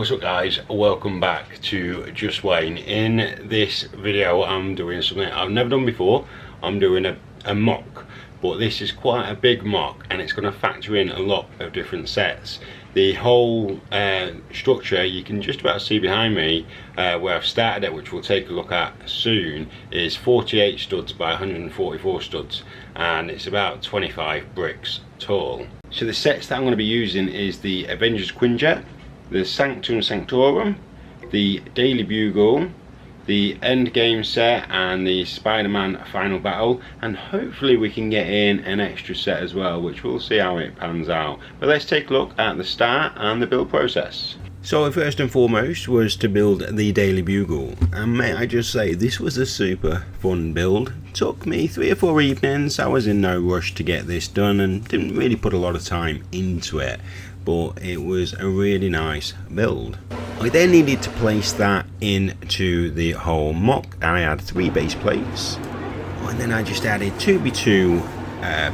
What's up guys, welcome back to Just Wayne. In this video I'm doing something I've never done before. I'm doing a mock, but this is quite a big mock and it's going to factor in a lot of different sets. The whole structure you can just about see behind me where I've started it, which we'll take a look at soon, is 48 studs by 144 studs and it's about 25 bricks tall. So the sets that I'm going to be using is the Avengers Quinjet, the Sanctum Sanctorum, the Daily Bugle, the Endgame set and the Spider-Man Final Battle, and hopefully we can get in an extra set as well, which we'll see how it pans out. But let's take a look at the start and the build process. So first and foremost was to build the Daily Bugle, and may I just say this was a super fun build. Took me 3 or 4 evenings. I was in no rush to get this done and didn't really put a lot of time into it, but it was a really nice build. I then needed to place that into the whole mock, and I had 3 base plates, and then I just added 2x2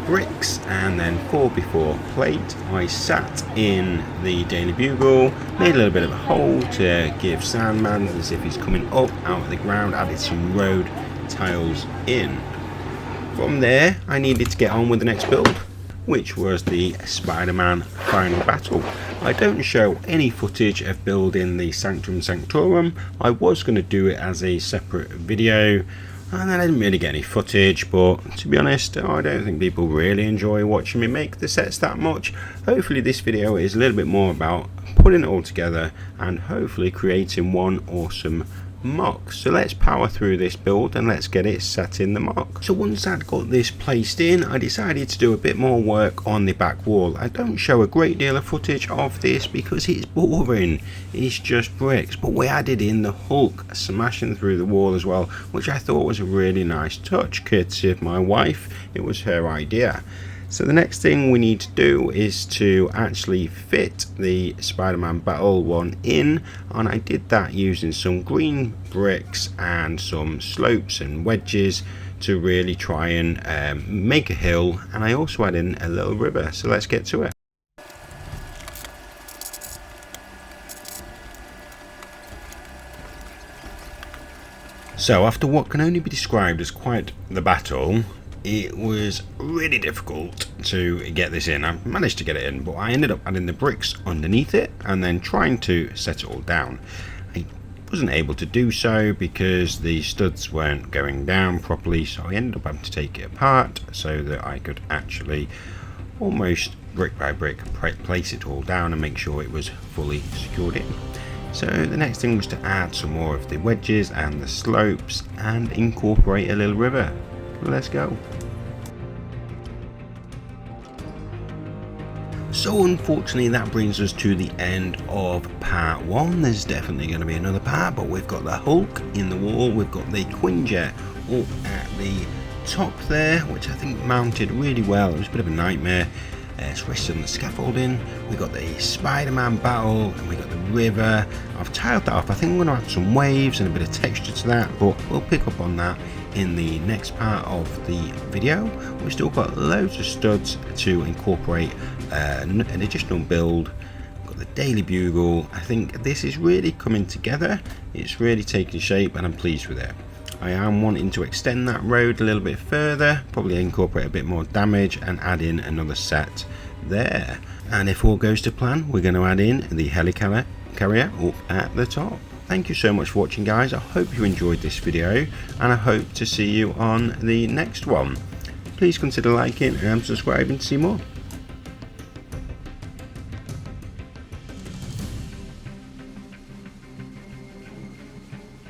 bricks and then 4x4 plate. I sat in the Daily Bugle, made a little bit of a hole to give Sandman as if he's coming up out of the ground, added some road tiles in. From there I needed to get on with the next build, which was the Spider-Man Final Battle. I don't show any footage of building the Sanctum Sanctorum. I was going to do it as a separate video, and then I didn't really get any footage, but to be honest, I don't think people really enjoy watching me make the sets that much. Hopefully this video is a little bit more about putting it all together and hopefully creating one awesome mock. So let's power through this build and let's get it set in the mock. So once I'd got this placed in, I decided to do a bit more work on the back wall. I don't show a great deal of footage of this because it's boring, it's just bricks, but we added in the Hulk smashing through the wall as well, which I thought was a really nice touch, courtesy of my wife. It was her idea. So the next thing we need to do is to actually fit the Spider-Man Battle one in, and I did that using some green bricks and some slopes and wedges to really try and make a hill, and I also added in a little river. So let's get to it. So after what can only be described as quite the battle, it was really difficult to get this in. I managed to get it in, but I ended up adding the bricks underneath it and then trying to set it all down. I wasn't able to do so because the studs weren't going down properly, so I ended up having to take it apart so that I could actually almost brick by brick place it all down and make sure it was fully secured in. So the next thing was to add some more of the wedges and the slopes and incorporate a little river. Let's go. So unfortunately that brings us to the end of part 1. There's definitely going to be another part, but we've got the Hulk in the wall, we've got the Quinjet up at the top there, which I think mounted really well. It was a bit of a nightmare. It's rested on the scaffolding. We got the Spider-Man Battle and we got the river. I've tiled that off. I think I'm going to add some waves and a bit of texture to that, but we'll pick up on that in the next part of the video. We've still got loads of studs to incorporate an additional build. We've got the Daily Bugle. I think this is really coming together. It's really taking shape and I'm pleased with it. I am wanting to extend that road a little bit further, probably incorporate a bit more damage and add in another set there. And if all goes to plan, we're going to add in the helicarrier up at the top. Thank you so much for watching guys. I hope you enjoyed this video and I hope to see you on the next one. Please consider liking and subscribing to see more.